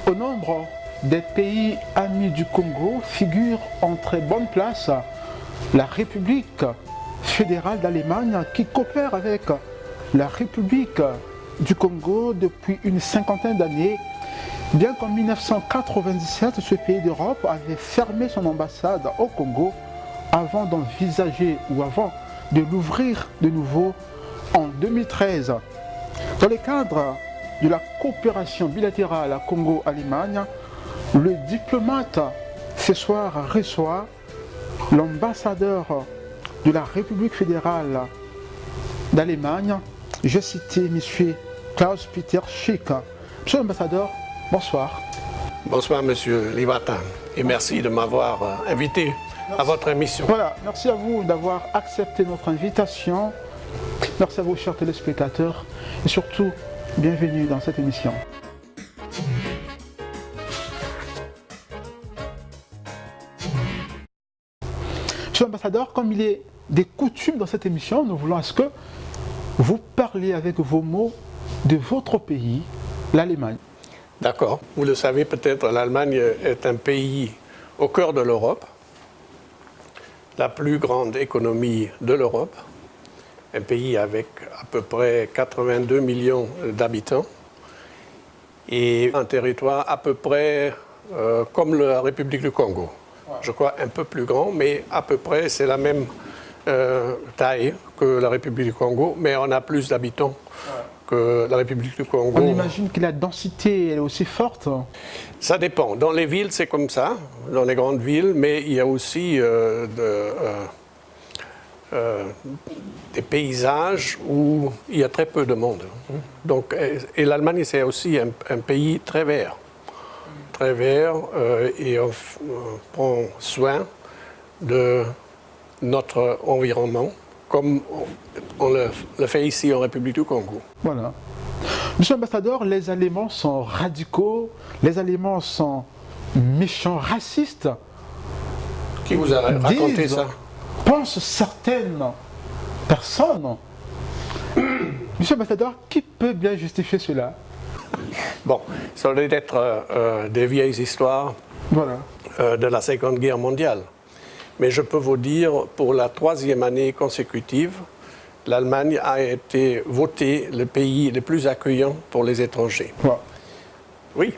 Au nombre des pays amis du Congo figure en très bonne place la République fédérale d'Allemagne qui coopère avec la République du Congo depuis une cinquantaine d'années, bien qu'en 1997 ce pays d'Europe avait fermé son ambassade au Congo avant d'envisager ou avant de l'ouvrir de nouveau en 2013. Dans le cadre de la coopération bilatérale Congo-Allemagne, le diplomate ce soir reçoit l'ambassadeur de la République fédérale d'Allemagne. Je citais M. Klaus-Peter Schick. Monsieur l'ambassadeur, bonsoir. Bonsoir Monsieur Livata et merci de m'avoir invité à votre émission. Voilà, merci à vous d'avoir accepté notre invitation. Merci à vous, chers téléspectateurs, et surtout, bienvenue dans cette émission. Monsieur l'ambassadeur, comme il est des coutumes dans cette émission, nous voulons à ce que vous parliez avec vos mots de votre pays, l'Allemagne. D'accord. Vous le savez peut-être, l'Allemagne est un pays au cœur de l'Europe, la plus grande économie de l'Europe, un pays avec à peu près 82 millions d'habitants et un territoire à peu près comme la République du Congo. Je crois un peu plus grand, mais à peu près c'est la même taille que la République du Congo, mais on a plus d'habitants que la République du Congo. On imagine que la densité est aussi forte. Ça dépend. Dans les villes, c'est comme ça, dans les grandes villes, mais il y a aussi des paysages où il y a très peu de monde. Donc, et l'Allemagne, c'est aussi un pays très vert. Très vert, et on prend soin de notre environnement, comme on le fait ici en République du Congo. Voilà. Monsieur l'ambassadeur, les Allemands sont radicaux, les Allemands sont méchants, racistes. Qui vous a raconté ça? Pensent certaines personnes. Monsieur l'ambassadeur, qui peut bien justifier cela? Bon, ça doit être des vieilles histoires de la Seconde Guerre mondiale. Mais je peux vous dire, pour la 3e année consécutive, l'Allemagne a été votée le pays le plus accueillant pour les étrangers. Oui,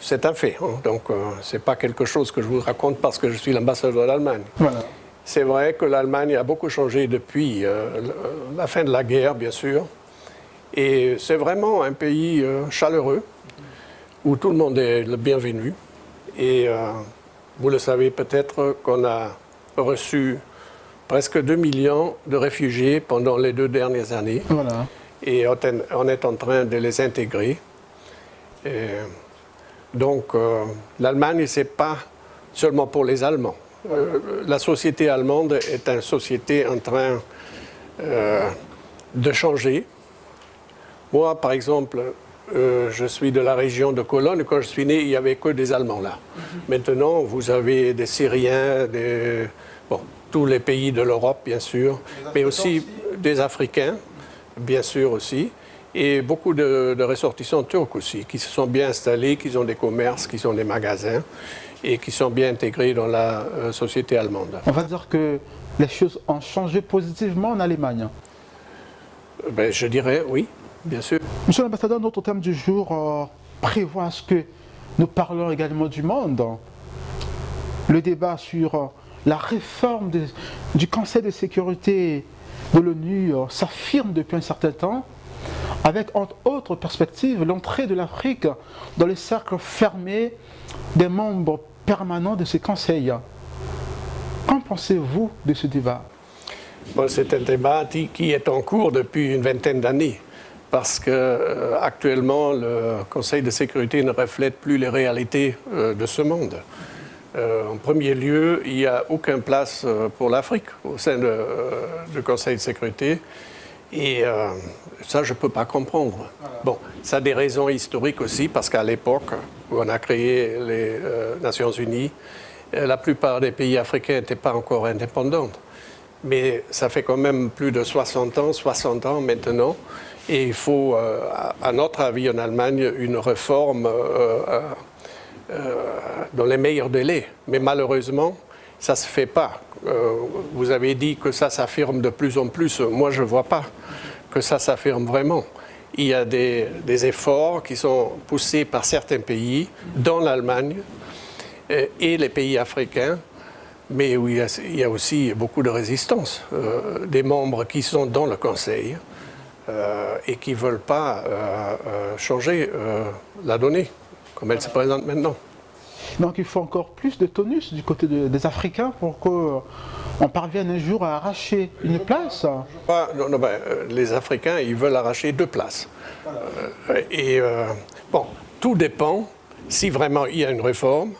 c'est un fait. Hein. Donc, ce n'est pas quelque chose que je vous raconte parce que je suis l'ambassadeur de l'Allemagne. C'est vrai que l'Allemagne a beaucoup changé depuis la fin de la guerre, bien sûr. Et c'est vraiment un pays chaleureux, où tout le monde est le bienvenu. Et vous le savez peut-être qu'on a reçu presque 2 millions de réfugiés pendant les 2 dernières années. Et on est en train de les intégrer. Et donc, l'Allemagne, ce n'est pas seulement pour les Allemands. La société allemande est une société en train de changer. Moi, par exemple, je suis de la région de Cologne. Quand je suis né, il n'y avait que des Allemands là. Maintenant, vous avez des Syriens, tous les pays de l'Europe, bien sûr, mais aussi des Africains, bien sûr aussi, et beaucoup de ressortissants turcs aussi, qui se sont bien installés, qui ont des commerces, qui ont des magasins, et qui sont bien intégrés dans la société allemande. On va dire que les choses ont changé positivement en Allemagne. Ben, je dirais oui. Bien sûr. Monsieur l'ambassadeur, notre thème du jour prévoit ce que nous parlons également du monde. Le débat sur la réforme du Conseil de sécurité de l'ONU s'affirme depuis un certain temps, avec entre autres perspectives l'entrée de l'Afrique dans les cercles fermés des membres permanents de ce Conseil. Qu'en pensez-vous de ce débat? Bon, c'est un débat qui est en cours depuis une vingtaine d'années. parce que actuellement le Conseil de sécurité ne reflète plus les réalités de ce monde. En premier lieu, il n'y a aucune place pour l'Afrique au sein du Conseil de sécurité. Et ça, je ne peux pas comprendre. Voilà. Bon, ça a des raisons historiques aussi, parce qu'à l'époque où on a créé les Nations Unies, la plupart des pays africains n'étaient pas encore indépendants. Mais ça fait quand même plus de 60 ans maintenant. Et il faut, à notre avis en Allemagne, une réforme dans les meilleurs délais. Mais malheureusement, ça ne se fait pas. Vous avez dit que ça s'affirme de plus en plus. Moi, je ne vois pas que ça s'affirme vraiment. Il y a des efforts qui sont poussés par certains pays, dont l'Allemagne et les pays africains, mais où il y a aussi beaucoup de résistance des membres qui sont dans le Conseil et qui ne veulent pas changer la donnée comme elle se présente maintenant. Donc il faut encore plus de tonus du côté des Africains pour qu'on parvienne un jour à arracher une place. Les Africains, ils veulent arracher 2 places. Bon, tout dépend, si vraiment il y a une réforme,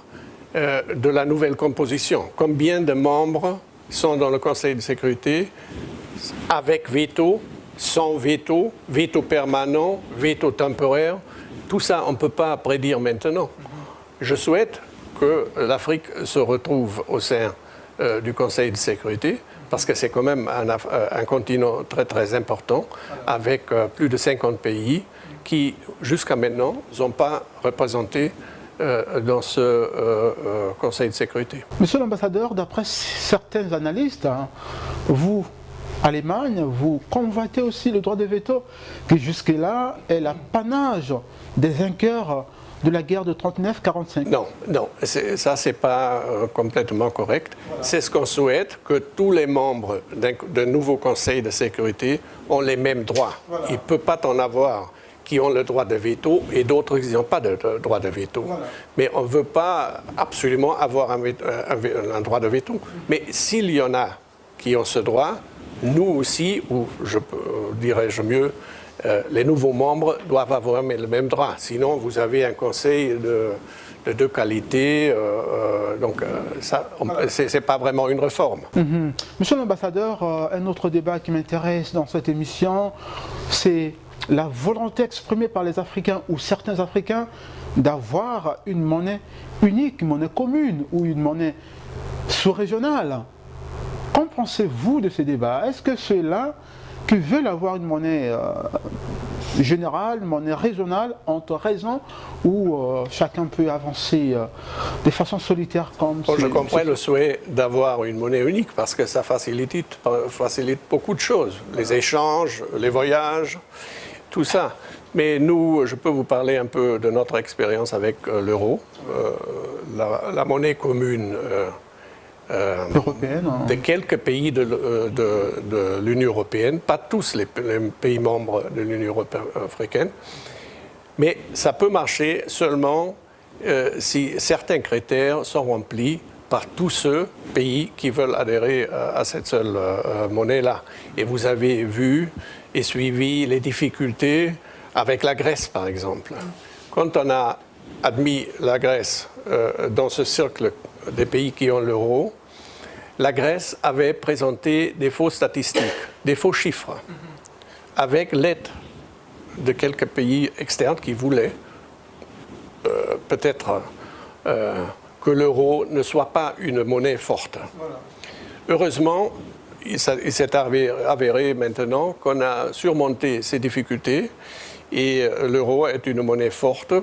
de la nouvelle composition. Combien de membres sont dans le Conseil de sécurité avec veto, sans veto, veto permanent, veto temporaire? Tout ça, on ne peut pas prédire maintenant. Je souhaite que l'Afrique se retrouve au sein du Conseil de sécurité, parce que c'est quand même un continent très très important, avec plus de 50 pays qui, jusqu'à maintenant, n'ont pas représenté dans ce Conseil de sécurité. Monsieur l'ambassadeur, d'après certains analystes, vous, Allemagne, vous convoitez aussi le droit de veto, qui jusque-là est l'apanage des vainqueurs de la guerre de 39-45. Non, ça c'est pas complètement correct. Voilà. C'est ce qu'on souhaite, que tous les membres d'un nouveau Conseil de sécurité ont les mêmes droits. Voilà. Il ne peut pas en avoir qui ont le droit de veto et d'autres qui n'ont pas de droit de veto. Voilà. Mais on ne veut pas absolument avoir un droit de veto. Mais s'il y en a qui ont ce droit, nous aussi, ou dirais-je mieux, les nouveaux membres doivent avoir le même droit. Sinon, vous avez un conseil de 2 qualités. Ce n'est pas vraiment une réforme. Monsieur l'ambassadeur, un autre débat qui m'intéresse dans cette émission, c'est la volonté exprimée par les Africains ou certains Africains d'avoir une monnaie unique, une monnaie commune ou une monnaie sous-régionale. Qu'en pensez-vous de ces débats? Est-ce que ceux-là qui veulent avoir une monnaie générale, une monnaie régionale, ont raison ou chacun peut avancer de façon solitaire comme je comprends le souhait d'avoir une monnaie unique parce que ça facilite beaucoup de choses, les échanges, les voyages, tout ça. Mais nous, je peux vous parler un peu de notre expérience avec l'euro, la monnaie commune européenne, de quelques pays de l'Union européenne, pas tous les pays membres de l'Union africaine, mais ça peut marcher seulement si certains critères sont remplis par tous ceux pays qui veulent adhérer à cette seule monnaie-là. Et vous avez vu et suivi les difficultés avec la Grèce, par exemple. Quand on a admis la Grèce dans ce cercle des pays qui ont l'euro, la Grèce avait présenté des fausses statistiques, des faux chiffres, avec l'aide de quelques pays externes qui voulaient peut-être que l'euro ne soit pas une monnaie forte. Voilà. Heureusement, il s'est avéré maintenant qu'on a surmonté ces difficultés et l'euro est une monnaie forte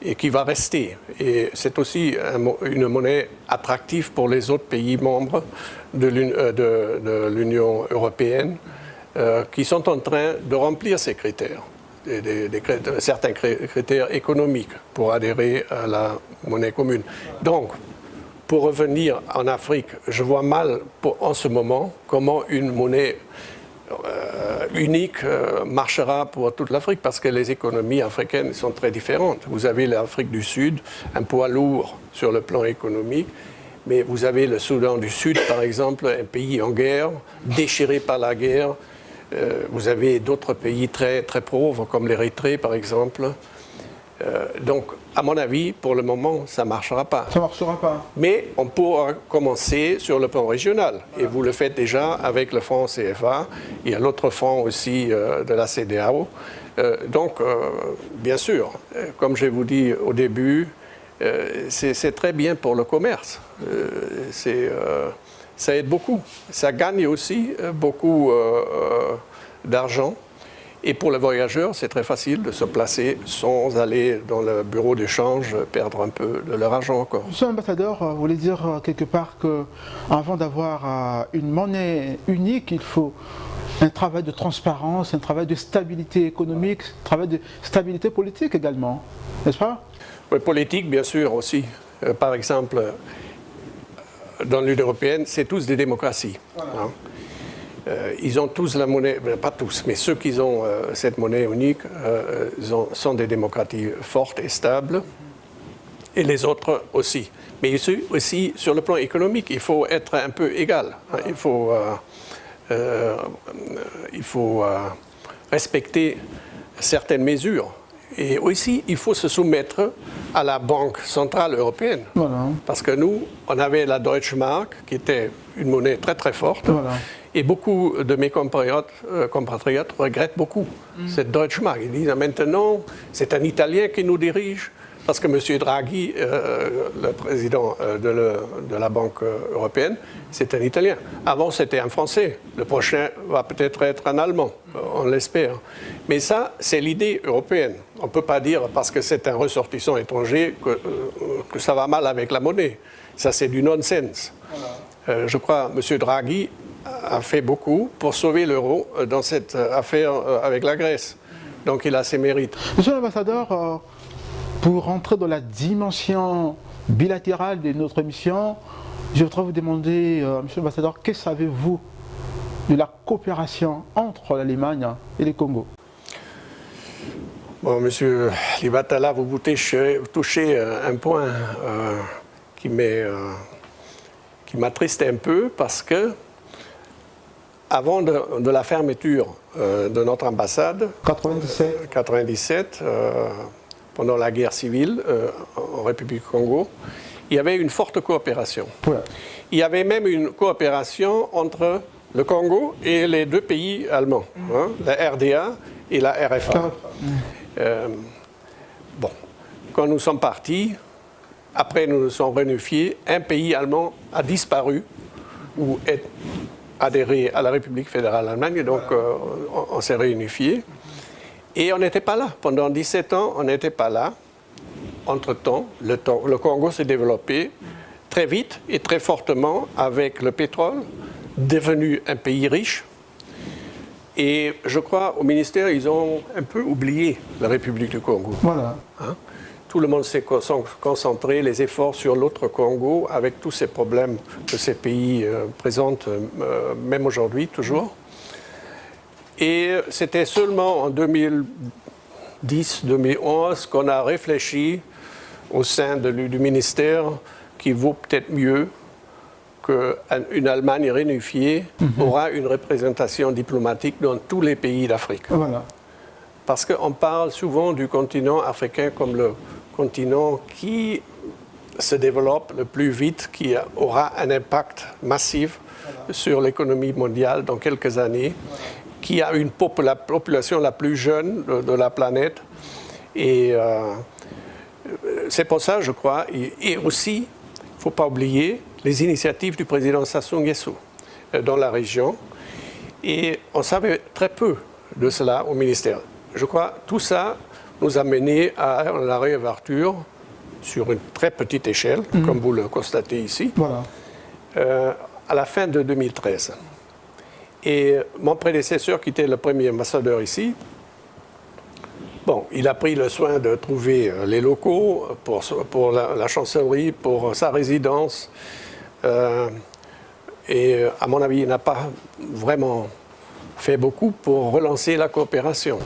et qui va rester. Et c'est aussi une monnaie attractive pour les autres pays membres de l'Union européenne qui sont en train de remplir ces critères, certains critères économiques pour adhérer à la monnaie commune. Donc, pour revenir en Afrique, je vois mal en ce moment comment une monnaie unique marchera pour toute l'Afrique parce que les économies africaines sont très différentes. Vous avez l'Afrique du Sud, un poids lourd sur le plan économique, mais vous avez le Soudan du Sud, par exemple, un pays en guerre, déchiré par la guerre, Vous avez d'autres pays très, très pauvres, comme l'Érythrée, par exemple. Donc, à mon avis, pour le moment, ça ne marchera pas. Ça ne marchera pas. Mais on pourra commencer sur le plan régional. Et vous le faites déjà avec le franc CFA. Il y a l'autre franc aussi de la CEDEAO. Donc, bien sûr, comme je vous dis au début, c'est très bien pour le commerce. Ça aide beaucoup. Ça gagne aussi beaucoup d'argent. Et pour le voyageur, c'est très facile de se placer sans aller dans le bureau d'échange, perdre un peu de leur argent encore. Monsieur l'ambassadeur, vous voulez dire quelque part qu'avant d'avoir une monnaie unique, il faut un travail de transparence, un travail de stabilité économique, un travail de stabilité politique également, n'est-ce pas? Oui, politique, bien sûr, aussi. Par exemple, dans l'Union européenne, c'est tous des démocraties. Voilà. Hein. Ils ont tous la monnaie, pas tous, mais ceux qui ont cette monnaie unique sont des démocraties fortes et stables, et les autres aussi. Mais aussi, sur le plan économique, il faut être un peu égal. Hein. Il faut respecter certaines mesures. Et aussi, il faut se soumettre à la Banque centrale européenne. Voilà. Parce que nous, on avait la Deutsche Mark, qui était une monnaie très très forte. Voilà. Et beaucoup de mes compatriotes regrettent beaucoup cette Deutsche Mark. Ils disent maintenant, c'est un Italien qui nous dirige. Parce que M. Draghi, le président de la Banque européenne, c'est un Italien. Avant, c'était un Français. Le prochain va peut-être être un Allemand, on l'espère. Mais ça, c'est l'idée européenne. On ne peut pas dire, parce que c'est un ressortissant étranger, que ça va mal avec la monnaie. Ça, c'est du nonsense. Voilà. Je crois que M. Draghi a fait beaucoup pour sauver l'euro dans cette affaire avec la Grèce. Donc, il a ses mérites. Monsieur l'ambassadeur, pour rentrer dans la dimension bilatérale de notre mission, je voudrais vous demander, monsieur l'ambassadeur, que savez-vous de la coopération entre l'Allemagne et le Congo? Bon, monsieur Libatala, vous touchez un point qui m'attriste un peu parce que avant de la fermeture de notre ambassade, 97, pendant la guerre civile en République du Congo, il y avait une forte coopération. Ouais. Il y avait même une coopération entre le Congo et les deux pays allemands, hein, la RDA et la RFA. Bon, quand nous sommes partis, après nous nous sommes réunifiés, un pays allemand a disparu ou est adhéré à la République fédérale allemande, et donc on s'est réunifiés. Et on n'était pas là. Pendant 17 ans, on n'était pas là. Entre-temps, le Congo s'est développé très vite et très fortement avec le pétrole, devenu un pays riche. Et je crois, au ministère, ils ont un peu oublié la République du Congo. Voilà. Hein? Tout le monde s'est concentré, les efforts sur l'autre Congo, avec tous ces problèmes que ces pays présentent, même aujourd'hui, toujours. Et c'était seulement en 2010-2011 qu'on a réfléchi au sein du ministère qu'il vaut peut-être mieux qu'une Allemagne réunifiée aura une représentation diplomatique dans tous les pays d'Afrique. Voilà. Parce qu'on parle souvent du continent africain comme le continent qui se développe le plus vite, qui aura un impact massif sur l'économie mondiale dans quelques années. Qui a la population la plus jeune de la planète. Et c'est pour ça, je crois, et aussi, il ne faut pas oublier les initiatives du président Sassou Nguesso dans la région. Et on savait très peu de cela au ministère. Je crois que tout ça nous a mené à la réouverture sur une très petite échelle, comme vous le constatez ici, voilà. À la fin de 2013. Et mon prédécesseur, qui était le premier ambassadeur ici, bon, il a pris le soin de trouver les locaux pour la chancellerie, pour sa résidence. Et à mon avis, il n'a pas vraiment fait beaucoup pour relancer la coopération.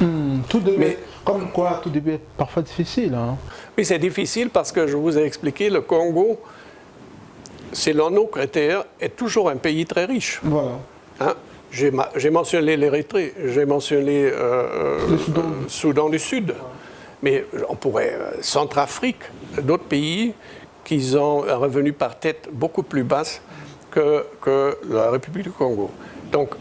Comme quoi, tout début est parfois difficile. Hein. Oui, c'est difficile parce que je vous ai expliqué, le Congo, selon nos critères, est toujours un pays très riche. Voilà. Hein? J'ai mentionné l'Érythrée, j'ai mentionné le Soudan du Sud, mais on pourrait, Centrafrique, d'autres pays qui ont un revenu par tête beaucoup plus bas que la République du Congo. Donc,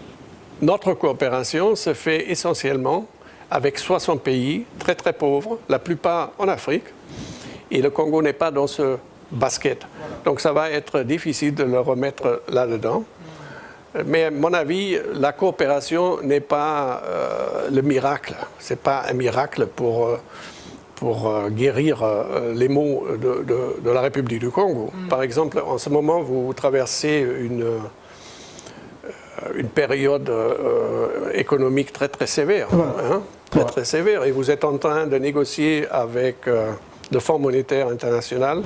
notre coopération se fait essentiellement avec 60 pays très très pauvres, la plupart en Afrique, et le Congo n'est pas dans ce basket. Donc ça va être difficile de le remettre là-dedans. Mais à mon avis, la coopération n'est pas le miracle. Ce n'est pas un miracle pour guérir les maux de la République du Congo. Par exemple, en ce moment, vous traversez une période économique très très sévère. Hein, très sévère. Et vous êtes en train de négocier avec le Fonds monétaire international.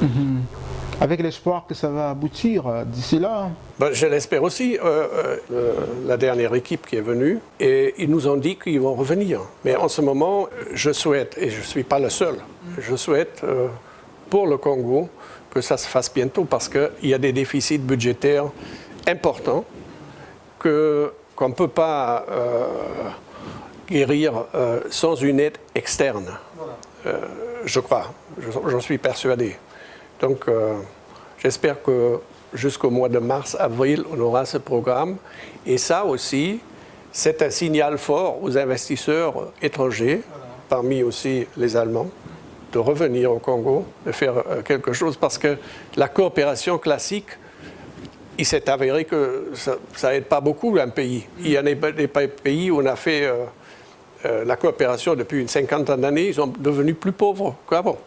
Avec l'espoir que ça va aboutir d'ici là. Ben, je l'espère aussi. La dernière équipe qui est venue, et ils nous ont dit qu'ils vont revenir. Mais en ce moment, je souhaite, et je ne suis pas le seul, je souhaite pour le Congo que ça se fasse bientôt parce qu'il y a des déficits budgétaires importants qu'on ne peut pas guérir sans une aide externe. Je crois, j'en suis persuadé. Donc, j'espère que jusqu'au mois de mars, avril, on aura ce programme. Et ça aussi, c'est un signal fort aux investisseurs étrangers, parmi aussi les Allemands, de revenir au Congo, de faire quelque chose. Parce que la coopération classique, il s'est avéré que ça n'aide pas beaucoup un pays. Il y a des pays où on a fait la coopération depuis une cinquantaine d'années, ils sont devenus plus pauvres qu'avant.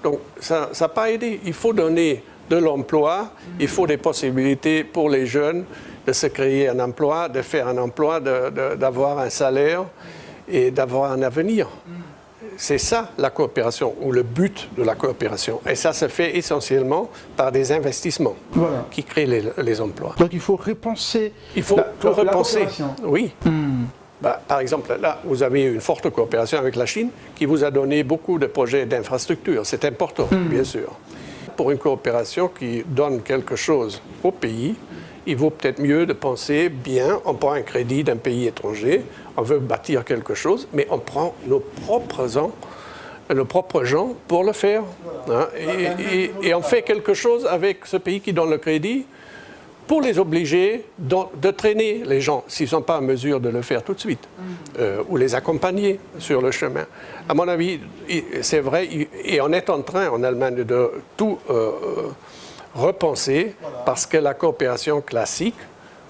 Donc ça n'a pas aidé. Il faut donner de l'emploi, il faut des possibilités pour les jeunes de se créer un emploi, de faire un emploi, d'avoir un salaire et d'avoir un avenir. C'est ça la coopération, ou le but de la coopération. Et ça se fait essentiellement par des investissements qui créent les emplois. Donc il faut repenser. Il faut tout repenser. Oui. Bah, par exemple, là, vous avez une forte coopération avec la Chine qui vous a donné beaucoup de projets d'infrastructures. C'est important, bien sûr. Pour une coopération qui donne quelque chose au pays, il vaut peut-être mieux de penser bien, on prend un crédit d'un pays étranger, on veut bâtir quelque chose, mais on prend nos propres gens pour le faire. Hein, et on fait quelque chose avec ce pays qui donne le crédit pour les obliger de traîner les gens s'ils ne sont pas en mesure de le faire tout de suite, ou les accompagner sur le chemin. À mon avis, c'est vrai, et on est en train en Allemagne de tout repenser parce que la coopération classique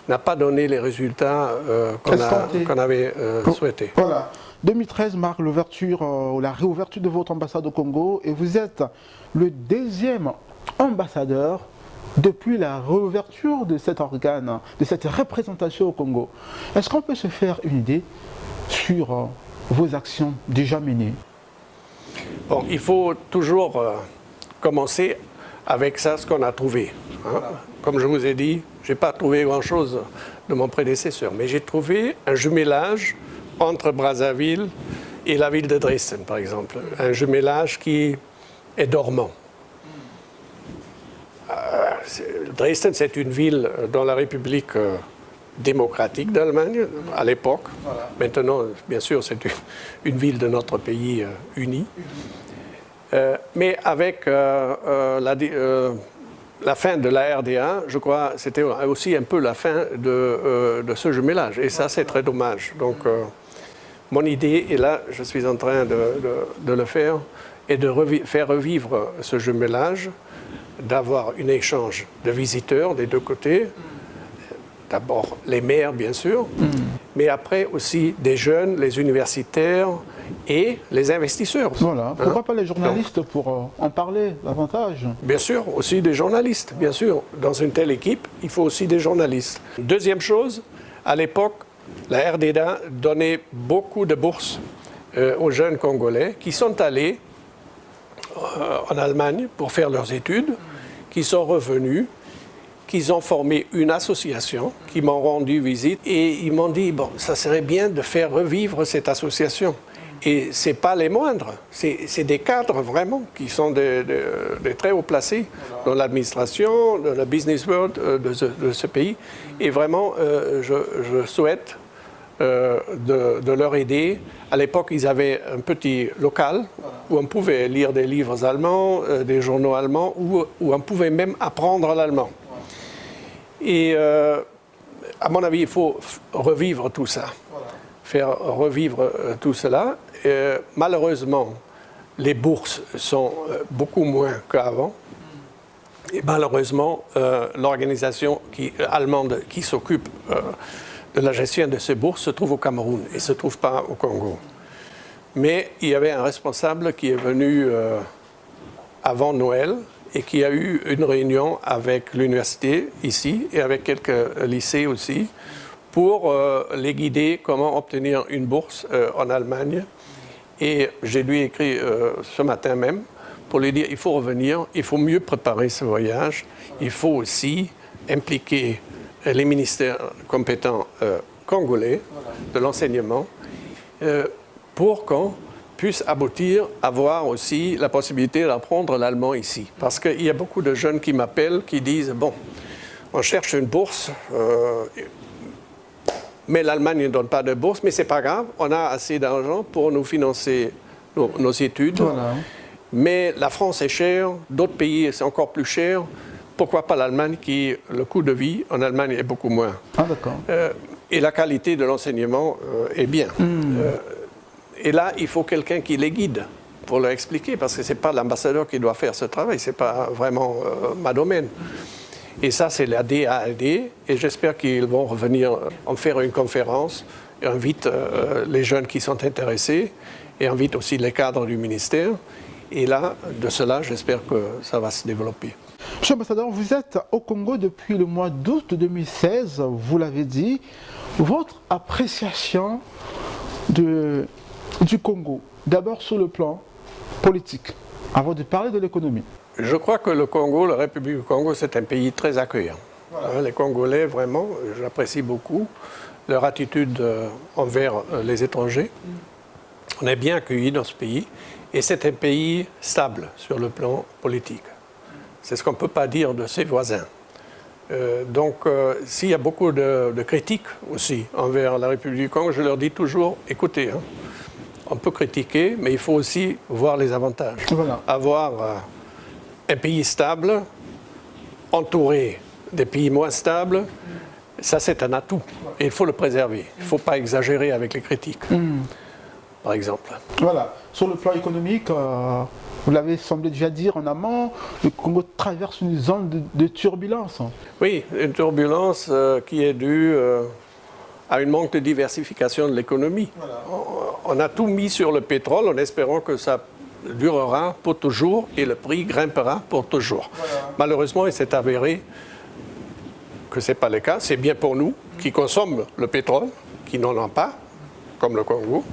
n'a pas donné les résultats qu'on avait souhaités. Voilà. 2013 marque la réouverture de votre ambassade au Congo et vous êtes le deuxième ambassadeur depuis la réouverture de cet organe, de cette représentation au Congo. Est-ce qu'on peut se faire une idée sur vos actions déjà menées? Bon, il faut toujours commencer avec ça, ce qu'on a trouvé. Hein. Comme je vous ai dit, je n'ai pas trouvé grand-chose de mon prédécesseur, mais j'ai trouvé un jumelage entre Brazzaville et la ville de Dresden, par exemple. Un jumelage qui est dormant. Dresden, c'est une ville dans la République démocratique d'Allemagne, à l'époque. Maintenant, bien sûr, c'est une ville de notre pays uni. Mais avec la fin de la RDA, je crois, c'était aussi un peu la fin de ce jumelage. Et ça, c'est très dommage. Donc, mon idée, et là, je suis en train de le faire, est de faire revivre ce jumelage, d'avoir un échange de visiteurs des deux côtés. D'abord les maires, bien sûr, mais après aussi des jeunes, les universitaires et les investisseurs. Voilà. Pourquoi pas les journalistes pour en parler davantage? Bien sûr, aussi des journalistes, bien sûr. Dans une telle équipe, il faut aussi des journalistes. Deuxième chose, à l'époque, la RDA donnait beaucoup de bourses aux jeunes Congolais qui sont allés en Allemagne pour faire leurs études, qui sont revenus, qui ont formé une association, qui m'ont rendu visite et ils m'ont dit, bon, ça serait bien de faire revivre cette association. Et ce n'est pas les moindres, c'est des cadres vraiment qui sont des très haut placés dans l'administration, dans la business world de ce pays. Et vraiment, je souhaite de leur aider. À l'époque, ils avaient un petit local où on pouvait lire des livres allemands, des journaux allemands, où on pouvait même apprendre l'allemand. Et à mon avis, il faut revivre tout ça, faire revivre tout cela. Malheureusement, les bourses sont beaucoup moins qu'avant. Et malheureusement, l'organisation allemande qui s'occupe de la gestion de ces bourses se trouve au Cameroun et ne se trouve pas au Congo. Mais il y avait un responsable qui est venu avant Noël et qui a eu une réunion avec l'université ici et avec quelques lycées aussi pour les guider comment obtenir une bourse en Allemagne. Et j'ai lui écrit ce matin même pour lui dire il faut revenir, il faut mieux préparer ce voyage, il faut aussi impliquer les ministères compétents congolais de l'enseignement pour qu'on puisse aboutir à avoir aussi la possibilité d'apprendre l'allemand ici. Parce qu'il y a beaucoup de jeunes qui m'appellent, qui disent « Bon, on cherche une bourse, mais l'Allemagne ne donne pas de bourse, mais ce n'est pas grave, on a assez d'argent pour nous financer nos études. Voilà. Mais la France est chère, d'autres pays c'est encore plus cher. Pourquoi pas l'Allemagne qui, le coût de vie en Allemagne est beaucoup moins. Ah, d'accord. Et la qualité de l'enseignement est bien. Et là, il faut quelqu'un qui les guide pour leur expliquer, parce que ce n'est pas l'ambassadeur qui doit faire ce travail, ce n'est pas vraiment ma domaine. Et ça, c'est la DAAD, et j'espère qu'ils vont revenir en faire une conférence, et invite les jeunes qui sont intéressés, et invite aussi les cadres du ministère. Et là, de cela, j'espère que ça va se développer. Monsieur l'ambassadeur, vous êtes au Congo depuis le mois d'août 2016, vous l'avez dit. Votre appréciation du Congo, d'abord sur le plan politique, avant de parler de l'économie. Je crois que le Congo, la République du Congo, c'est un pays très accueillant. Voilà. Les Congolais, vraiment, j'apprécie beaucoup leur attitude envers les étrangers. On est bien accueillis dans ce pays et c'est un pays stable sur le plan politique. C'est ce qu'on ne peut pas dire de ses voisins. Donc, s'il y a beaucoup de critiques aussi envers la République du Congo, je leur dis toujours, écoutez, on peut critiquer, mais il faut aussi voir les avantages. Voilà. Avoir un pays stable, entouré des pays moins stables, ça c'est un atout. Et il faut le préserver. Il ne faut pas exagérer avec les critiques, par exemple. Voilà. Sur le plan économique, vous l'avez semblé déjà dire en amont, le Congo traverse une zone de turbulence. Oui, une turbulence qui est due à une manque de diversification de l'économie. Voilà. On a tout mis sur le pétrole en espérant que ça durera pour toujours et le prix grimpera pour toujours. Voilà. Malheureusement, il s'est avéré que ce n'est pas le cas. C'est bien pour nous qui consommons le pétrole, qui n'en ont pas, comme le Congo,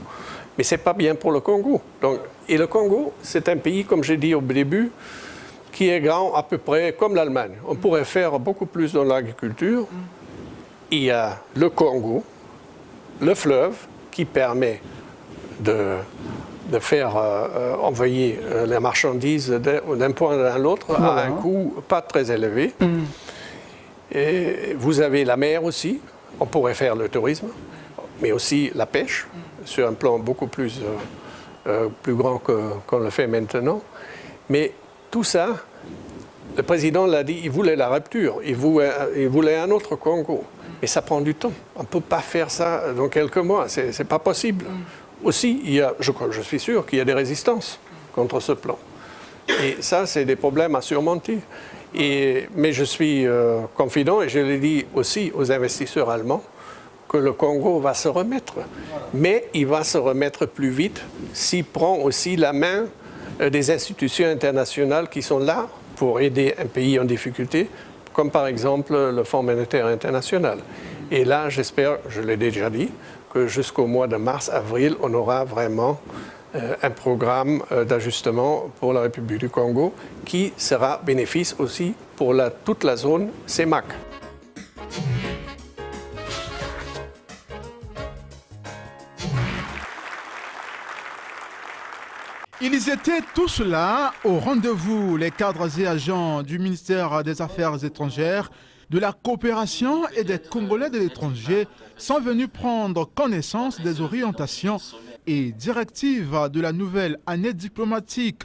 mais ce n'est pas bien pour le Congo. Donc, et le Congo, c'est un pays, comme j'ai dit au début, qui est grand à peu près comme l'Allemagne. On pourrait faire beaucoup plus dans l'agriculture. Il y a le Congo, le fleuve, qui permet de faire envoyer les marchandises d'un point à l'autre à un coût pas très élevé. Et vous avez la mer aussi, on pourrait faire le tourisme, mais aussi la pêche, sur un plan beaucoup plus grand qu'on le fait maintenant. Mais tout ça, le président l'a dit, il voulait la rupture, il voulait un autre Congo. Mais ça prend du temps. On ne peut pas faire ça dans quelques mois, ce n'est pas possible. Aussi, je suis sûr qu'il y a des résistances contre ce plan. Et ça, c'est des problèmes à surmonter. Mais je suis confident, et je l'ai dit aussi aux investisseurs allemands, que le Congo va se remettre. Mais il va se remettre plus vite s'il prend aussi la main des institutions internationales qui sont là pour aider un pays en difficulté, comme par exemple le Fonds monétaire international. Et là, j'espère, je l'ai déjà dit, que jusqu'au mois de mars-avril, on aura vraiment un programme d'ajustement pour la République du Congo qui sera bénéfice aussi pour toute la zone CEMAC. Ils étaient tous là au rendez-vous, les cadres et agents du ministère des Affaires étrangères, de la coopération et des Congolais de l'étranger sont venus prendre connaissance des orientations et directives de la nouvelle année diplomatique.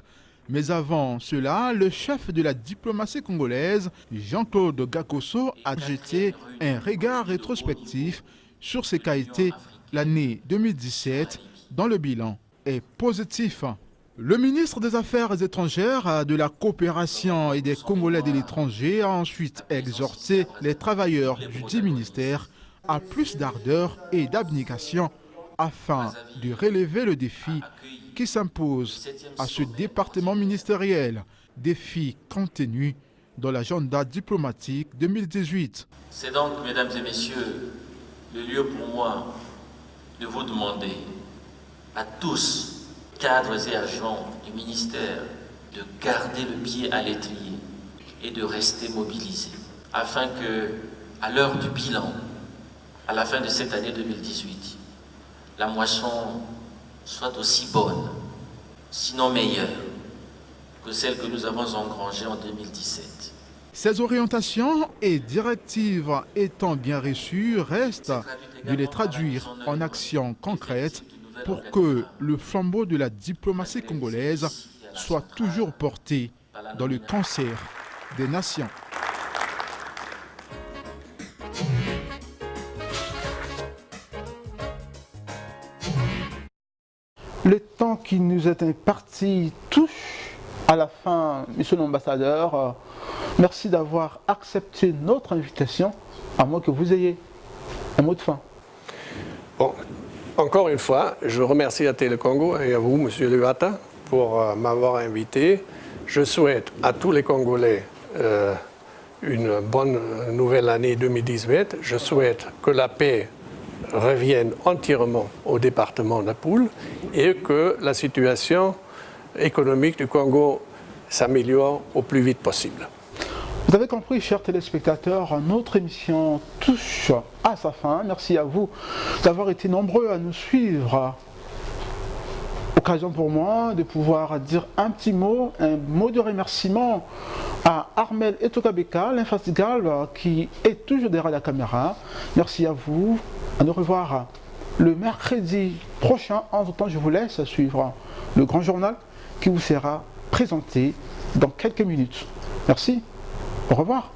Mais avant cela, le chef de la diplomatie congolaise, Jean-Claude Gakoso, a jeté un regard rétrospectif sur ce qu'a été l'année 2017 dont le bilan est positif. Le ministre des Affaires étrangères, de la coopération et des Congolais de l'étranger a ensuite exhorté les travailleurs du dit ministère à plus d'ardeur et d'abnégation afin de relever le défi qui s'impose à ce département ministériel, défi contenu dans l'agenda diplomatique 2018. C'est donc, mesdames et messieurs, le lieu pour moi de vous demander à tous, cadres et agents du ministère, de garder le pied à l'étrier et de rester mobilisés, afin que, à l'heure du bilan, à la fin de cette année 2018, la moisson soit aussi bonne, sinon meilleure, que celle que nous avons engrangée en 2017. Ces orientations et directives étant bien reçues, reste de les traduire en actions concrètes pour que le flambeau de la diplomatie congolaise soit toujours porté dans le concert des nations. Le temps qui nous est imparti touche à la fin, monsieur l'ambassadeur. Merci d'avoir accepté notre invitation, à moins que vous ayez un mot de fin. Bon, encore une fois, je remercie à Télécongo et à vous, monsieur Luata, pour m'avoir invité. Je souhaite à tous les Congolais une bonne nouvelle année 2018. Je souhaite que la paix revienne entièrement au département de Napoule et que la situation économique du Congo s'améliore au plus vite possible. Vous avez compris, chers téléspectateurs, notre émission touche à sa fin. Merci à vous d'avoir été nombreux à nous suivre. Occasion pour moi de pouvoir dire un mot de remerciement à Armel Etokabeka, l'infatigable, qui est toujours derrière la caméra. Merci à vous. À nous revoir le mercredi prochain. Entre-temps, je vous laisse suivre le grand journal qui vous sera présenté dans quelques minutes. Merci. Au revoir.